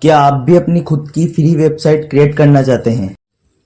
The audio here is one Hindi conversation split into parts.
क्या आप भी अपनी खुद की फ्री वेबसाइट क्रिएट करना चाहते हैं?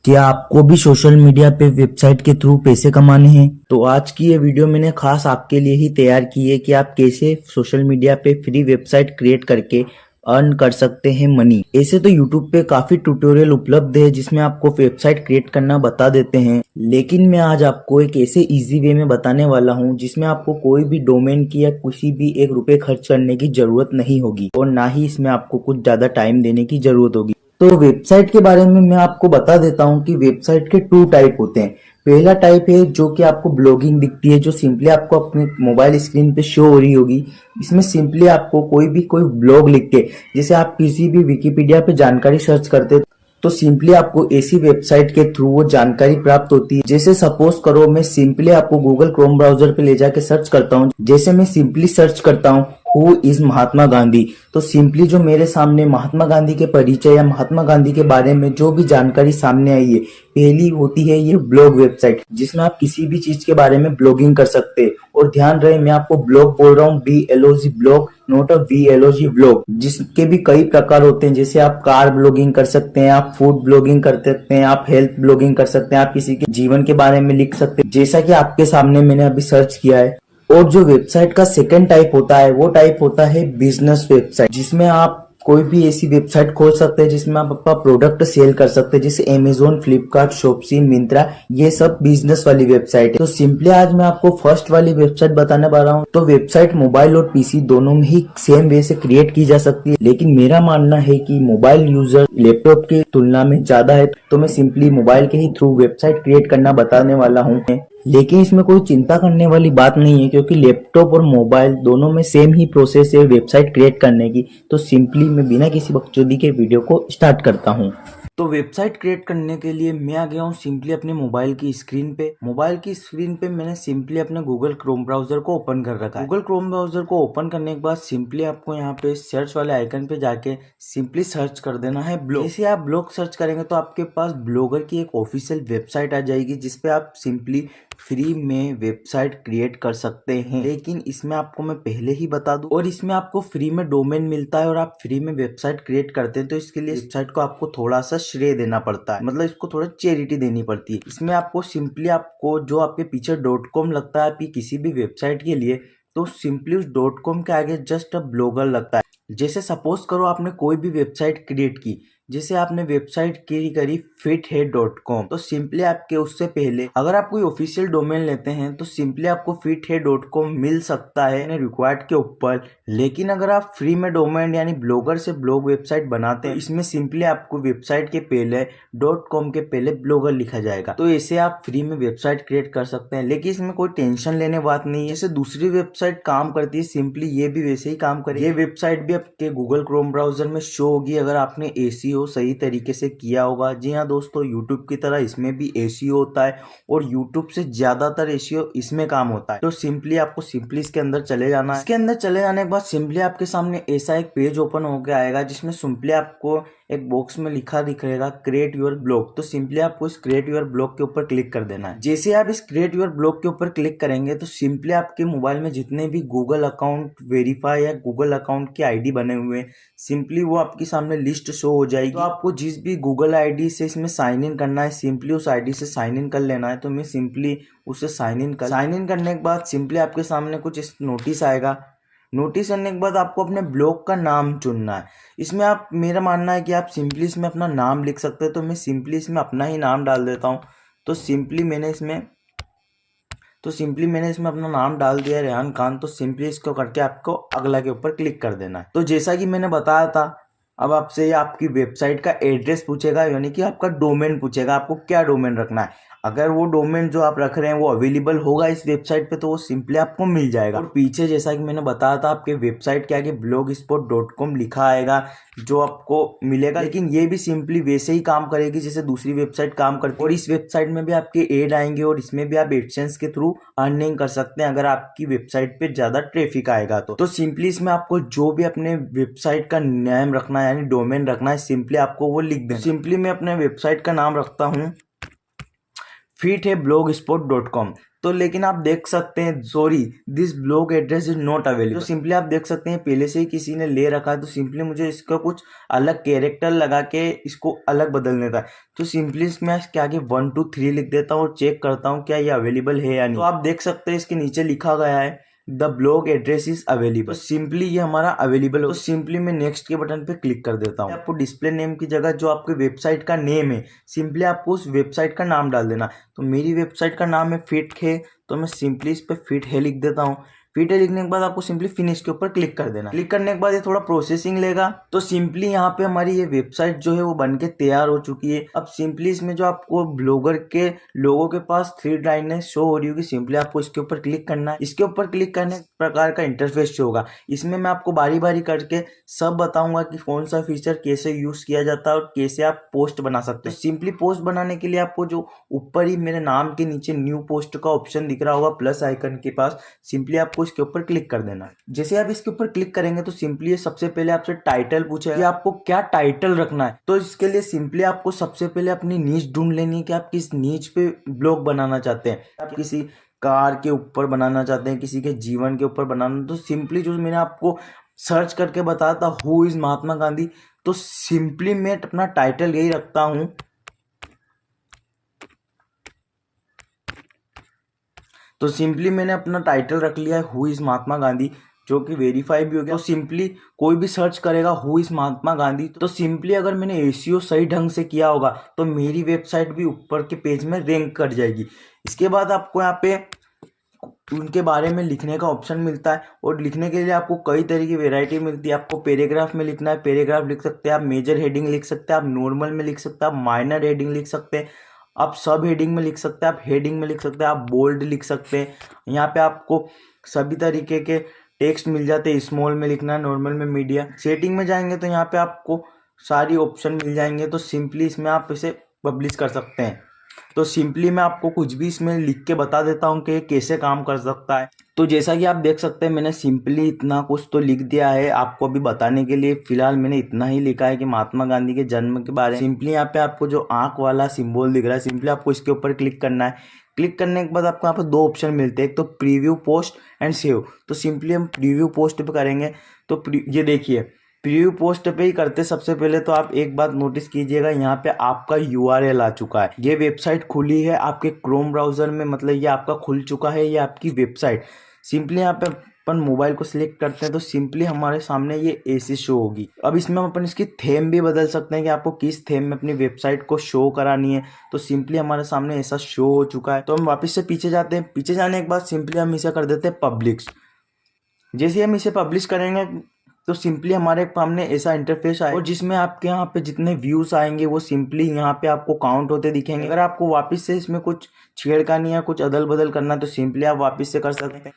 क्या आपको भी सोशल मीडिया पे वेबसाइट के थ्रू पैसे कमाने हैं? तो आज की ये वीडियो मैंने खास आपके लिए ही तैयार की है कि आप कैसे सोशल मीडिया पे फ्री वेबसाइट क्रिएट करके अर्न कर सकते हैं मनी। ऐसे तो यूट्यूब पे काफी ट्यूटोरियल उपलब्ध है जिसमें आपको वेबसाइट क्रिएट करना बता देते हैं, लेकिन मैं आज आपको एक ऐसे इजी वे में बताने वाला हूं जिसमें आपको कोई भी डोमेन की या किसी भी एक रुपए खर्च करने की जरूरत नहीं होगी और ना ही इसमें आपको कुछ ज्यादा टाइम देने की जरूरत होगी। तो वेबसाइट के बारे में मैं आपको बता देता हूं कि वेबसाइट के 2 टाइप होते हैं। पहला टाइप है जो कि आपको ब्लॉगिंग दिखती है, जो सिंपली आपको अपने मोबाइल स्क्रीन पे शो हो रही होगी। इसमें सिंपली आपको कोई ब्लॉग लिख के, जैसे आप किसी भी विकिपीडिया पे जानकारी सर्च करते तो सिंपली आपको ऐसी वेबसाइट के थ्रू वो जानकारी प्राप्त होती है। जैसे सपोज करो मैं सिंपली आपको गूगल क्रोम ब्राउजर पे ले जाके सर्च करता हूँ। जैसे मैं सिंपली सर्च करता हूँ हु इज महात्मा गांधी, तो सिंपली जो मेरे सामने महात्मा गांधी के परिचय या महात्मा गांधी के बारे में जो भी जानकारी सामने आई है, पहली होती है ये ब्लॉग वेबसाइट, जिसमें आप किसी भी चीज के बारे में ब्लॉगिंग कर सकते हैं। और ध्यान रहे मैं आपको ब्लॉग बोल रहा हूँ, BLOG ब्लॉग, नोट अ VLOG ब्लॉग, जिसके भी कई प्रकार होते हैं। जैसे आप कार ब्लॉगिंग कर सकते हैं, आप फूड ब्लॉगिंग कर सकते हैं, आप हेल्थ ब्लॉगिंग कर सकते हैं, आप किसी के जीवन के बारे में लिख सकते हैं, जैसा कि आपके सामने मैंने अभी सर्च किया है। और जो वेबसाइट का सेकंड टाइप होता है वो टाइप होता है बिजनेस वेबसाइट, जिसमें आप कोई भी ऐसी वेबसाइट खोल सकते हैं जिसमें आप अपना प्रोडक्ट सेल कर सकते हैं, जैसे Amazon, फ्लिपकार्ट, शॉप्सी, मिंत्रा, ये सब बिजनेस वाली वेबसाइट है। तो सिंपली आज मैं आपको फर्स्ट वाली वेबसाइट बताने वाला हूँ। तो वेबसाइट मोबाइल और पीसी दोनों में ही सेम वे से क्रिएट की जा सकती है, लेकिन मेरा मानना है कि मोबाइल यूजर लैपटॉप की तुलना में ज्यादा है, तो मैं सिंपली मोबाइल के ही थ्रू वेबसाइट क्रिएट करना बताने वाला हूँ। लेकिन इसमें कोई चिंता करने वाली बात नहीं है, क्योंकि लैपटॉप और मोबाइल दोनों में सेम ही प्रोसेस है वेबसाइट क्रिएट करने की। तो सिंपली मैं बिना किसी बकचोदी के वीडियो को स्टार्ट करता हूँ। तो वेबसाइट क्रिएट करने के लिए मैं आ गया हूँ सिंपली अपने मोबाइल की स्क्रीन पे। मोबाइल की स्क्रीन पे मैंने सिंपली अपने गूगल क्रोम ब्राउजर को ओपन कर रखा है। गूगल क्रोम ब्राउजर को ओपन करने के बाद सिंपली आपको यहाँ पे सर्च वाले आइकन पे जाके सिंपली सर्च कर देना है ब्लॉग। जैसे आप ब्लॉग सर्च करेंगे तो आपके पास ब्लॉगर की एक ऑफिशियल वेबसाइट आ जाएगी, जिसपे आप सिंपली फ्री में वेबसाइट क्रिएट कर सकते हैं। लेकिन इसमें आपको मैं पहले ही बता दूं, और इसमें आपको फ्री में डोमेन मिलता है और आप फ्री में वेबसाइट क्रिएट करते हैं, तो इसके लिए वेबसाइट को आपको थोड़ा सा श्रेय देना पड़ता है, मतलब इसको थोड़ा चैरिटी देनी पड़ती है। इसमें आपको सिंपली आपको जो आपके पीछे .com लगता है आपकी किसी भी वेबसाइट के लिए, तो सिंपली उस .com के आगे जस्ट अ ब्लॉगर लगता है। जैसे सपोज करो आपने कोई भी वेबसाइट क्रिएट की, जैसे आपने वेबसाइट करी fithead.com, तो सिंपली आपके उससे पहले अगर आप कोई ऑफिशियल डोमेन लेते हैं तो सिंपली आपको fithead.com मिल सकता है रिक्वायर्ड के ऊपर। लेकिन अगर आप फ्री में डोमेन यानी ब्लॉगर से ब्लॉग वेबसाइट बनाते हैं, इसमें सिंपली आपको वेबसाइट के पहले .com के पहले ब्लॉगर लिखा जाएगा। तो ऐसे आप फ्री में वेबसाइट क्रिएट कर सकते हैं, लेकिन इसमें कोई टेंशन लेने बात नहीं है। जैसे दूसरी वेबसाइट काम करती है सिंपली ये भी वैसे ही काम करेगी। ये वेबसाइट भी आपके गूगल क्रोम ब्राउजर में शो होगी अगर आपने एसीओ सही तरीके से किया होगा। जी हाँ दोस्तों, यूट्यूब की तरह इसमें भी एसीओ होता है और यूट्यूब से ज्यादातर एसीओ इसमें काम होता है। तो सिंपली आपको सिंपली इसके अंदर चले जाना है। इसके अंदर चले जाने के बाद सिंपली आपके सामने ऐसा एक पेज ओपन होकर आएगा, जिसमें सिंपली आपको एक बॉक्स में लिखा दिखेगा क्रिएट योर ब्लॉग। तो सिंपली आपको इस क्रिएट योर ब्लॉग के ऊपर क्लिक कर देना है। जैसे आप इस क्रिएट योर ब्लॉग के ऊपर क्लिक करेंगे तो सिंपली आपके मोबाइल में जितने भी गूगल अकाउंट वेरीफाई या गूगल अकाउंट की आईडी बने हुए हैं, सिंपली वो आपके सामने लिस्ट शो हो जाएगी। तो आपको जिस भी गूगल आईडी से इसमें साइन इन करना है, सिंपली उस आईडी से साइन इन कर लेना है। तो मैं सिंपली उसे साइन इन करने के बाद सिंपली आपके सामने कुछ इस नोटिस आएगा। नोटिस करने के बाद आपको अपने ब्लॉग का नाम चुनना है। इसमें आप, मेरा मानना है कि आप सिंपली इसमें अपना नाम लिख सकते हैं, तो मैं सिंपली इसमें अपना ही नाम डाल देता हूँ। तो सिंपली मैंने इसमें अपना नाम डाल दिया रेहान खान। तो सिंपली इसको करके आपको अगला के ऊपर क्लिक कर देना है। तो जैसा कि मैंने बताया था, अब आपसे आपकी वेबसाइट का एड्रेस पूछेगा, यानी कि आपका डोमेन पूछेगा, आपको क्या डोमेन रखना है। अगर वो डोमेन जो आप रख रहे हैं वो अवेलेबल होगा इस वेबसाइट पे तो वो सिंपली आपको मिल जाएगा। और पीछे जैसा कि मैंने बताया था आपके वेबसाइट के आगे blogspot.com लिखा आएगा जो आपको मिलेगा। लेकिन ये भी सिंपली वैसे ही काम करेगी जैसे दूसरी वेबसाइट काम करती है। और इस वेबसाइट में भी आपके एड आएंगे और इसमें भी आप एडसेंस के थ्रू अर्निंग कर सकते हैं अगर आपकी वेबसाइट पे ज्यादा ट्रैफिक आएगा तो सिंपली इसमें आपको जो भी अपने वेबसाइट का नेम रखना है यानी डोमेन रखना है, सिंपली आपको वो लिख देना। सिंपली मैं अपने वेबसाइट का नाम रखता हूँ fitheadblogspot.com। तो लेकिन आप देख सकते हैं sorry this blog address is not available. तो सिंपली आप देख सकते हैं पहले से ही किसी ने ले रखा है, तो सिंपली मुझे इसका कुछ अलग कैरेक्टर लगा के इसको अलग बदलने था। तो सिंपली इसमें क्या कि 1 2 3 लिख देता हूँ और चेक करता हूँ क्या ये अवेलेबल है या नहीं। तो आप देख सकते हैं इसके नीचे लिखा गया है the blog address is available. तो सिंपली ये हमारा अवेलेबल हो, तो सिंपली मैं नेक्स्ट के बटन पे क्लिक कर देता हूँ। आपको डिस्प्ले नेम की जगह जो आपके वेबसाइट का नेम है, सिंपली आपको उस वेबसाइट का नाम डाल देना। तो मेरी वेबसाइट का नाम है फिट है, तो मैं सिंपली इस पे फिट है लिख देता हूँ। फिट है लिखने के बाद आपको सिंपली फिनिश के ऊपर क्लिक कर देना। क्लिक करने के बाद ये थोड़ा प्रोसेसिंग लेगा। तो सिंपली यहाँ पे हमारी ये वेबसाइट जो है वो बनके तैयार हो चुकी है। अब सिंपली इसमें जो आपको ब्लॉगर के लोगों के पास 3 लाइनें शो हो रही होगी, सिंपली आपको इसके ऊपर क्लिक करना है। इसके ऊपर क्लिक करने प्रकार का इंटरफेस शो होगा। इसमें मैं आपको बारी बारी करके सब बताऊंगा कि कौन सा फीचर कैसे यूज किया जाता है और कैसे आप पोस्ट बना सकते हैं। सिंपली पोस्ट बनाने के लिए आपको जो ऊपर ही मेरे नाम के नीचे न्यू पोस्ट का ऑप्शन दिख रहा होगा प्लस आइकन के पास, सिंपली आपको इसके ऊपर क्लिक कर देना है। जैसे आप इसके ऊपर क्लिक करेंगे तो सिंपली सबसे पहले आपसे टाइटल पूछेगा कि आपको क्या टाइटल रखना है। तो इसके लिए सिंपली आपको सबसे पहले अपनी नीच ढूंढ लेनी है कि आप किस नीच पे ब्लॉग बनाना चाहते हैं। आप किसी कार के ऊपर बनाना चाहते हैं, किसी के जीवन के ऊपर बनाना, तो सिंपली जो मैंने आपको सर्च करके बताया था हु इज महात्मा गांधी, तो सिंपली मैं अपना टाइटल यही रखता हूं। तो सिंपली मैंने अपना टाइटल रख लिया है हु इज महात्मा गांधी, जो कि वेरीफाई भी हो गया। तो सिंपली कोई भी सर्च करेगा हु इज महात्मा गांधी, तो सिंपली अगर मैंने एसईओ सही ढंग से किया होगा तो मेरी वेबसाइट भी ऊपर के पेज में रैंक कर जाएगी। इसके बाद आपको यहाँ पे उनके बारे में लिखने का ऑप्शन मिलता है, और लिखने के लिए आपको कई तरह की वैरायटी मिलती है। आपको पैराग्राफ में लिखना है, पैराग्राफ लिख सकते हैं आप, मेजर हेडिंग लिख सकते हैं आप, नॉर्मल में लिख सकते हैं आप, माइनर हेडिंग लिख सकते हैं आप, सब हेडिंग में लिख सकते हैं आप, हेडिंग में लिख सकते हैं आप, बोल्ड लिख सकते हैं। यहाँ पे आपको सभी तरीके के टेक्स्ट मिल जाते हैं, स्मॉल में लिखना है, नॉर्मल में, मीडिया। सेटिंग में जाएंगे तो यहाँ पे आपको सारी ऑप्शन मिल जाएंगे, तो सिंपली इसमें आप इसे पब्लिश कर सकते हैं। तो सिंपली मैं आपको कुछ भी इसमें लिख के बता देता हूँ कि कैसे काम कर सकता है। तो जैसा कि आप देख सकते हैं मैंने सिंपली इतना कुछ तो लिख दिया है आपको अभी बताने के लिए। फिलहाल मैंने इतना ही लिखा है कि महात्मा गांधी के जन्म के बारे में। सिंपली यहाँ पे आपको जो आंख वाला सिंबल दिख रहा है, सिंपली आपको इसके ऊपर क्लिक करना है। क्लिक करने के बाद आपको यहाँ पे 2 ऑप्शन मिलते हैं, एक तो प्रीव्यू पोस्ट एंड सेव। तो सिंपली हम प्रीव्यू पोस्ट पे करेंगे। तो ये देखिए प्रीव्यू पोस्ट पे ही करते सबसे पहले तो आप एक बात नोटिस कीजिएगा, यहाँ पे आपका यूआरएल आ चुका है। ये वेबसाइट खुली है आपके क्रोम ब्राउजर में, मतलब ये आपका खुल चुका है, ये आपकी वेबसाइट। सिंपली यहाँ पे अपन मोबाइल को सिलेक्ट करते हैं तो सिंपली हमारे सामने ये ऐसे शो होगी। अब इसमें हम अपन इसकी थीम भी बदल सकते हैं कि आपको किस थीम में अपनी वेबसाइट को शो करानी है। तो सिंपली हमारे सामने ऐसा शो हो चुका है। तो हम वापस से पीछे जाते हैं। पीछे जाने के बाद सिंपली हम इसे कर देते हैं पब्लिश। जैसे हम इसे पब्लिश करेंगे तो सिंपली हमारे सामने ऐसा इंटरफेस आएगा, और जिसमें आपके यहाँ पे जितने व्यूज आएंगे वो सिंपली यहाँ पे आपको काउंट होते दिखेंगे। अगर आपको वापस से इसमें कुछ छेड़खानी या कुछ अदल बदल करना है तो सिंपली आप वापस से कर सकते हैं।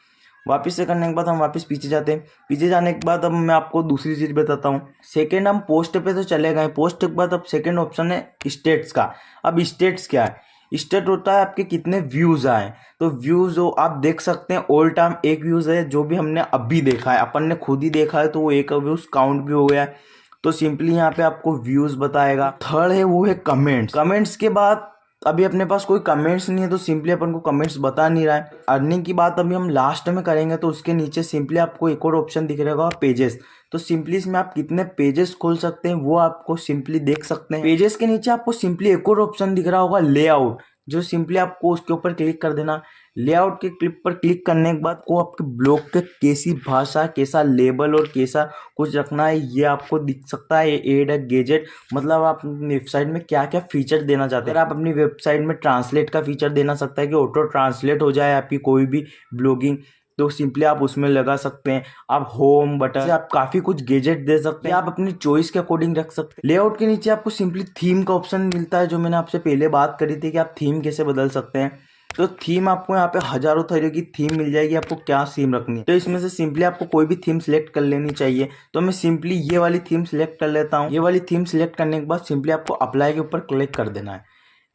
वापस से करने के बाद हम वापस पीछे जाते हैं। पीछे जाने के बाद अब मैं आपको दूसरी चीज बताता हूँ। सेकेंड हम पोस्ट पे तो चले गए, पोस्ट के बाद अब सेकेंड ऑप्शन है स्टेट्स का। अब स्टेट्स क्या है? स्टेट होता है आपके कितने व्यूज आए। तो व्यूज हो आप देख सकते हैं ऑल टाइम 1 व्यूज है, जो भी हमने अभी देखा है, अपन ने खुद ही देखा है, तो वो 1 व्यूज काउंट भी हो गया है। तो सिंपली यहाँ पे आपको व्यूज बताएगा। थर्ड है वो है कमेंट्स। कमेंट्स के बाद अभी अपने पास कोई कमेंट्स नहीं है तो सिंपली अपन को कमेंट्स बता नहीं रहा है। अर्निंग की बात अभी हम लास्ट में करेंगे, तो उसके नीचे सिंपली आपको एक और ऑप्शन दिख रहेगा पेजेस। तो सिंपली इसमें आप कितने पेजेस खोल सकते हैं वो आपको सिंपली देख सकते हैं। पेजेस के नीचे आपको सिंपली एक और ऑप्शन दिख रहा होगा लेआउट, जो सिंपली आपको उसके ऊपर क्लिक कर देना। लेआउट के क्लिक पर क्लिक करने के बाद को आपके ब्लॉग के कैसी भाषा, कैसा लेबल और कैसा कुछ रखना है ये आपको दिख सकता है। एड गेजेट मतलब आप अपनी वेबसाइट में क्या क्या फीचर देना चाहते हैं। अगर आप अपनी वेबसाइट में ट्रांसलेट का फीचर देना सकता है कि ऑटो ट्रांसलेट हो जाए आपकी कोई भी ब्लॉगिंग, तो सिंपली आप उसमें लगा सकते हैं। आप होम बटन से आप काफी कुछ गेजेट दे सकते हैं, आप अपनी चॉइस के अकॉर्डिंग रख सकते हैं। लेआउट के नीचे आपको सिंपली थीम का ऑप्शन मिलता है, जो मैंने आपसे पहले बात करी थी कि आप थीम कैसे बदल सकते हैं। तो थीम आपको यहाँ पे हजारों तरह की थीम मिल जाएगी, आपको क्या थीम रखनी है। तो इसमें से सिंपली आपको कोई भी थीम सिलेक्ट कर लेनी चाहिए। तो मैं सिंपली ये वाली थीम सिलेक्ट कर लेता हूँ। ये वाली थीम सिलेक्ट करने के बाद सिंपली आपको अप्लाई के ऊपर क्लिक कर देना है।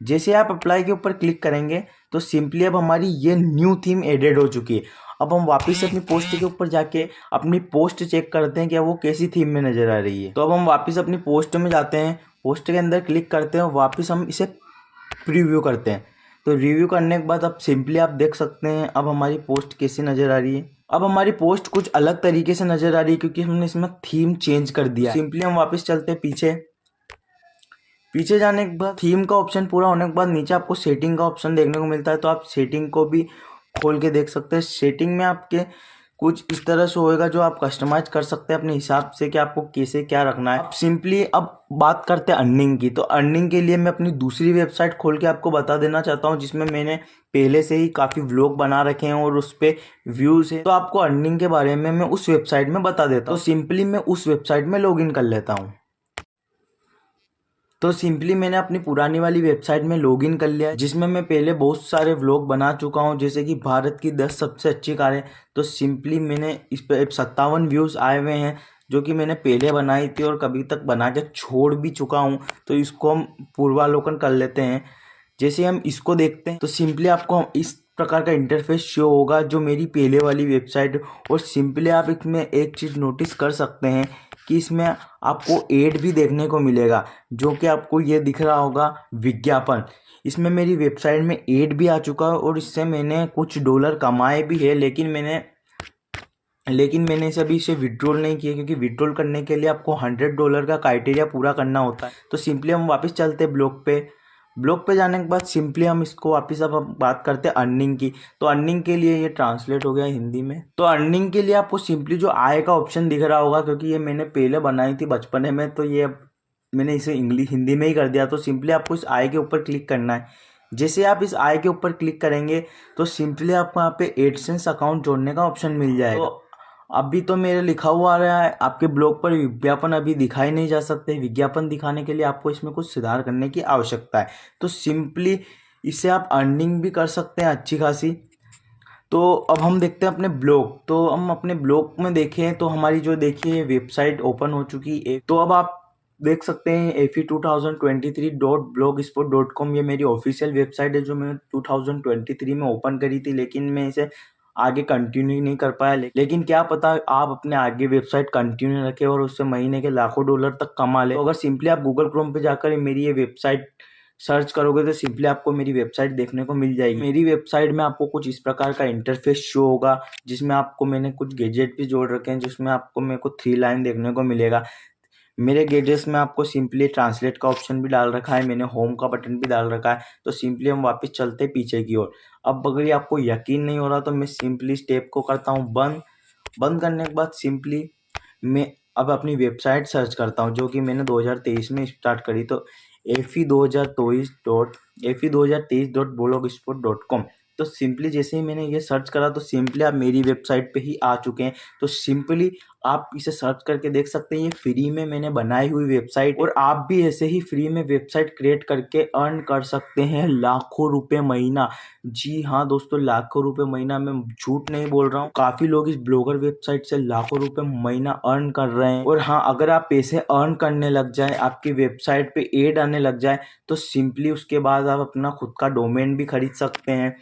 जैसे आप अप्लाई के ऊपर क्लिक करेंगे तो सिंपली अब हमारी ये न्यू थीम एडेड हो चुकी है। अब हम वापस से अपनी पोस्ट के ऊपर जाके अपनी पोस्ट चेक करते हैं कि वो कैसी थीम में नजर आ रही है। तो अब हम वापस अपनी पोस्ट में जाते हैं, पोस्ट के अंदर क्लिक करते हैं, वापस हम इसे प्रीव्यू करते हैं। तो रिव्यू करने के बाद अब सिंपली आप देख सकते हैं अब हमारी पोस्ट कैसी नज़र आ रही है। अब हमारी पोस्ट कुछ अलग तरीके से नज़र आ रही है क्योंकि हमने इसमें थीम चेंज कर दिया। सिंपली हम वापस चलते हैं पीछे जाने के बाद थीम का ऑप्शन पूरा होने के बाद नीचे आपको सेटिंग का ऑप्शन देखने को मिलता है, तो आप सेटिंग को भी खोल के देख सकते हैं। सेटिंग में आपके कुछ इस तरह से होएगा जो आप कस्टमाइज कर सकते हैं अपने हिसाब से कि आपको कैसे क्या रखना है। अब सिंपली अब बात करते हैं अर्निंग की। तो अर्निंग के लिए मैं अपनी दूसरी वेबसाइट खोल के आपको बता देना चाहता हूँ जिसमें मैंने पहले से ही काफ़ी व्लॉग बना रखे हैं और उस पर व्यूज़ है। तो आपको अर्निंग के बारे में मैं उस वेबसाइट में बता देता हूँ। तो सिंपली मैं उस वेबसाइट में लॉगिन कर लेता हूँ। तो सिंपली मैंने अपनी पुरानी वाली वेबसाइट में लॉगिन कर लिया है जिसमें मैं पहले बहुत सारे व्लॉग बना चुका हूं, जैसे कि भारत की 10 सबसे अच्छी कारें। तो सिंपली मैंने इस पर 57 व्यूज़ आए हुए हैं जो कि मैंने पहले बनाई थी और कभी तक बना के छोड़ भी चुका हूं। तो इसको हम पूर्वावलोकन कर लेते हैं। जैसे हम इसको देखते हैं तो सिंपली आपको इस प्रकार का इंटरफेस शो होगा जो मेरी पहले वाली वेबसाइट। और सिंपली आप इसमें एक चीज़ नोटिस कर सकते हैं कि इसमें आपको एड भी देखने को मिलेगा, जो कि आपको ये दिख रहा होगा विज्ञापन। इसमें मेरी वेबसाइट में एड भी आ चुका है और इससे मैंने कुछ डॉलर कमाए भी है, लेकिन मैंने इसे विड्रॉल नहीं किया क्योंकि विड्रॉल करने के लिए आपको $100 का क्राइटेरिया पूरा करना होता है। तो सिंपली हम वापस चलते हैं ब्लॉग पे जाने के बाद सिंपली हम इसको वापस अब बात करते हैं अर्निंग की। तो अर्निंग के लिए ये ट्रांसलेट हो गया हिंदी में। तो अर्निंग के लिए आपको सिंपली जो आय का ऑप्शन दिख रहा होगा, क्योंकि ये मैंने पहले बनाई थी बचपने में, तो ये अब मैंने इसे हिंदी में ही कर दिया। तो सिंपली आपको इस आय के ऊपर क्लिक करना है। जैसे आप इस आय के ऊपर क्लिक करेंगे तो सिंपली आपको यहाँ पे एडसेंस अकाउंट जोड़ने का ऑप्शन मिल जाएगा। तो अभी तो मेरे लिखा हुआ आ रहा है आपके ब्लॉग पर विज्ञापन अभी दिखाई नहीं जा सकते। विज्ञापन दिखाने के लिए आपको इसमें कुछ सुधार करने की आवश्यकता है। तो सिंपली इससे आप अर्निंग भी कर सकते हैं अच्छी खासी। तो अब हम देखते हैं अपने ब्लॉग। तो हम अपने ब्लॉग में देखें तो हमारी जो देखिए वेबसाइट ओपन हो चुकी है। तो अब आप देख सकते हैं fe2023.blogspot.com ये मेरी ऑफिशियल वेबसाइट है जो मैंने 2023 में ओपन करी थी, लेकिन मैं इसे आगे कंटिन्यू नहीं कर पाया। लेकिन क्या पता आप अपने आगे वेबसाइट कंटिन्यू रखें और उससे महीने के लाखों डॉलर तक कमा ले। तो अगर सिंपली आप गूगल क्रोम पे जाकर मेरी ये वेबसाइट सर्च करोगे तो सिंपली आपको मेरी वेबसाइट देखने को मिल जाएगी। मेरी वेबसाइट में आपको कुछ इस प्रकार का इंटरफेस शो होगा जिसमें आपको मैंने कुछ गैजेट भी जोड़ रखे हैं, जिसमें आपको मेरे को 3 लाइन देखने को मिलेगा। मेरे गैजेट्स में आपको सिंपली ट्रांसलेट का ऑप्शन भी डाल रखा है, मैंने होम का बटन भी डाल रखा है। तो सिंपली हम वापस चलते हैं पीछे की ओर। अब अगर ये आपको यकीन नहीं हो रहा तो मैं सिंपली स्टेप को करता हूँ बंद करने के बाद सिंपली मैं अब अपनी वेबसाइट सर्च करता हूँ जो कि मैंने 2023 में स्टार्ट करी। तो fe2023.blogspot.com। तो सिंपली जैसे ही मैंने ये सर्च करा तो सिंपली आप मेरी वेबसाइट पे ही आ चुके हैं। तो सिंपली आप इसे सर्च करके देख सकते हैं, ये फ्री में मैंने बनाई हुई वेबसाइट। और आप भी ऐसे ही फ्री में वेबसाइट क्रिएट करके अर्न कर सकते हैं लाखों रुपए महीना। जी हाँ दोस्तों, लाखों रुपए महीना, मैं झूठ नहीं बोल रहा हूँ। काफ़ी लोग इस ब्लॉगर वेबसाइट से लाखों रुपए महीना अर्न कर रहे हैं। और हाँ, अगर आप पैसे अर्न करने लग जाए, आपकी वेबसाइट पे एड आने लग जाए, तो सिंपली उसके बाद आप अपना खुद का डोमेन भी खरीद सकते हैं।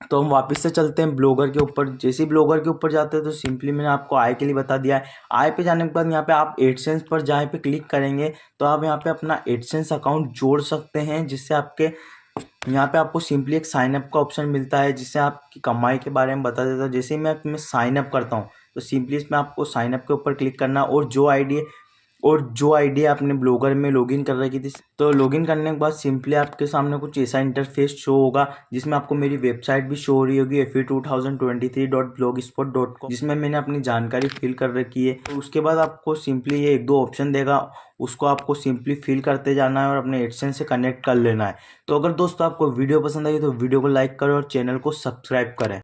तो हम वापस से चलते हैं ब्लॉगर के ऊपर। जैसे ही ब्लॉगर के ऊपर जाते हैं तो सिंपली मैंने आपको आय के लिए बता दिया है। आय पे जाने के बाद यहाँ पे आप एडसेंस पर जहाँ पे क्लिक करेंगे तो आप यहाँ पे अपना एडसेंस अकाउंट जोड़ सकते हैं, जिससे आपके यहाँ पे आपको सिंपली एक साइन अप का ऑप्शन मिलता है जिससे आपकी कमाई के बारे में बता देता है। जैसे ही मैं साइन अप करता हूँ तो सिंपली इसमें आपको साइन अप के ऊपर क्लिक करना और जो आईडी आपने ब्लॉगर में लॉगिन कर रखी थी, तो लॉगिन करने के बाद सिंपली आपके सामने कुछ ऐसा इंटरफेस शो होगा जिसमें आपको मेरी वेबसाइट भी शो हो रही होगी fe2023.blogspot.com, जिसमें मैंने अपनी जानकारी फिल कर रखी है। तो उसके बाद आपको सिंपली ये 1-2 ऑप्शन देगा, उसको आपको सिंपली फिल करते जाना है और अपने एडसेंस से कनेक्ट कर लेना है। तो अगर दोस्तों आपको वीडियो पसंद आई तो वीडियो को लाइक करें और चैनल को सब्सक्राइब करें।